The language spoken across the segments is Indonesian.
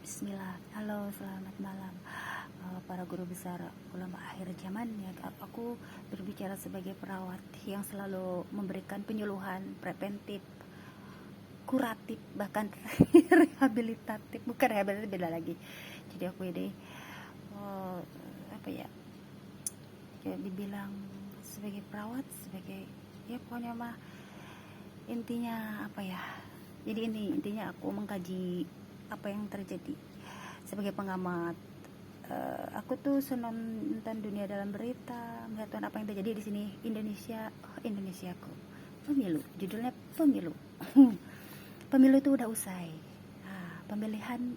Bismillah. Halo, selamat malam para guru besar ulama akhir zaman ya. Aku berbicara sebagai perawat yang selalu memberikan penyuluhan preventif, kuratif, bahkan rehabilitatif. Bukan rehabilitatif, beda lagi. Jadi aku ini apa ya, dibilang sebagai perawat, sebagai ya pokoknya mah intinya apa ya, jadi ini intinya aku mengkaji apa yang terjadi sebagai pengamat. Aku tuh senang nonton dunia dalam berita, melihat apa yang terjadi di sini. Indonesia, Indonesiaku, pemilu, judulnya pemilu. Pemilu itu udah usai. Pemilihan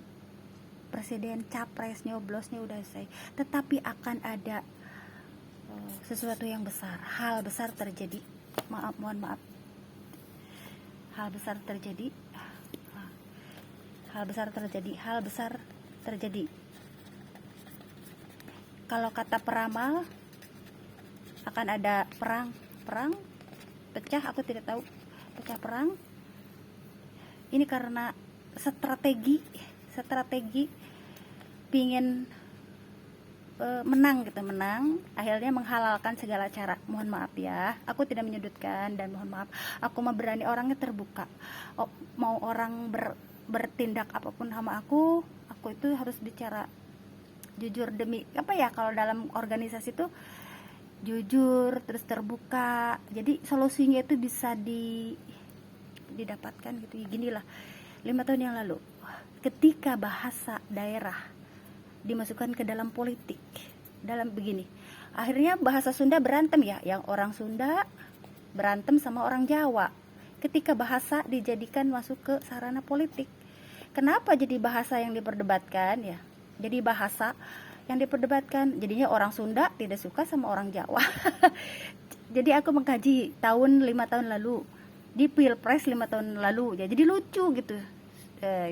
presiden, capres, nyoblosnya udah usai, tetapi akan ada sesuatu yang besar, hal besar terjadi. Mohon maaf, hal besar terjadi. Kalau kata peramal akan ada perang pecah, aku tidak tahu, pecah perang. Ini karena strategi pingin menang, akhirnya menghalalkan segala cara. Mohon maaf ya, aku tidak menyudutkan, dan mohon maaf, aku mah berani orangnya terbuka. Mau orang bertindak apapun sama aku itu harus bicara jujur, demi apa ya, kalau dalam organisasi itu jujur terus terbuka, jadi solusinya itu bisa didapatkan gitu. Ginilah, 5 tahun yang lalu ketika bahasa daerah dimasukkan ke dalam politik, dalam begini, akhirnya bahasa Sunda berantem ya, yang orang Sunda berantem sama orang Jawa ketika bahasa dijadikan masuk ke sarana politik. Kenapa jadi bahasa yang diperdebatkan ya? Jadi bahasa yang diperdebatkan, jadinya orang Sunda tidak suka sama orang Jawa. Jadi aku mengkaji 5 tahun lalu di Pilpres 5 tahun lalu ya, jadi lucu gitu.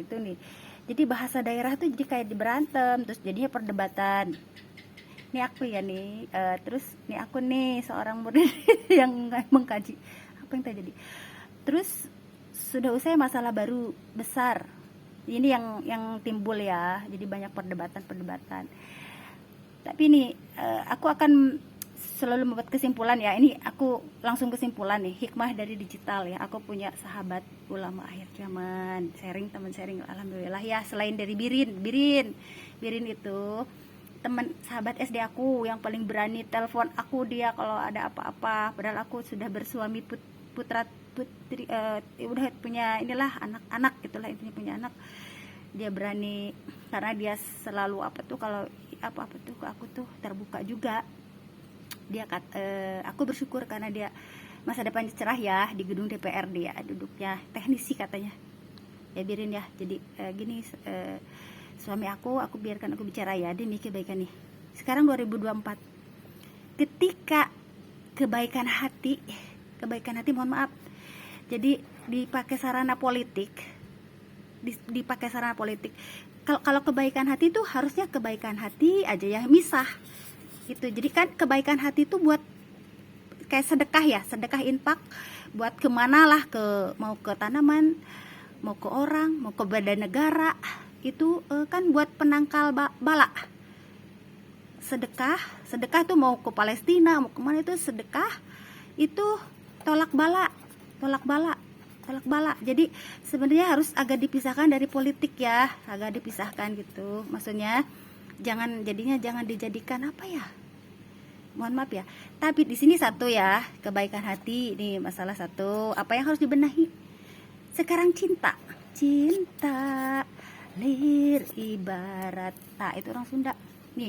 Itu nih. Jadi bahasa daerah tuh jadi kayak berantem, terus jadinya perdebatan. Ini aku ya nih, terus nih aku nih seorang murid yang mengkaji apa yang terjadi. Terus sudah usai masalah baru besar. Ini yang timbul ya, jadi banyak perdebatan. Tapi ini aku akan selalu membuat kesimpulan ya. Ini aku langsung kesimpulan nih, hikmah dari digital ya. Aku punya sahabat ulama akhir zaman, teman sharing, alhamdulillah ya. Selain dari Birin itu teman sahabat SD aku yang paling berani telepon aku, dia kalau ada apa-apa. Padahal aku sudah bersuami putri, udah punya inilah anak-anak gitulah, intinya punya anak. Dia berani karena dia selalu kalau apa tuh aku tuh terbuka juga. Dia aku bersyukur karena dia masa depannya cerah ya, di gedung DPR dia duduknya, teknisi katanya ya. Birin ya, jadi gini, suami aku biarkan aku bicara ya demi kebaikan nih. Sekarang 2024, ketika kebaikan hati mohon maaf, jadi dipakai sarana politik, kalau kebaikan hati itu harusnya kebaikan hati aja ya, misah gitu. Jadi kan kebaikan hati itu buat kayak sedekah infak, buat kemana lah, mau ke tanaman, mau ke orang, mau ke badan negara, itu kan buat penangkal bala. Sedekah tuh mau ke Palestina, mau kemana, itu sedekah, itu tolak bala. Jadi sebenarnya harus agak dipisahkan dari politik ya, agak dipisahkan gitu. Maksudnya jangan dijadikan apa ya, mohon maaf ya. Tapi di sini satu ya, kebaikan hati ini masalah satu. Apa yang harus dibenahi sekarang? Cinta lir ibarat itu orang Sunda.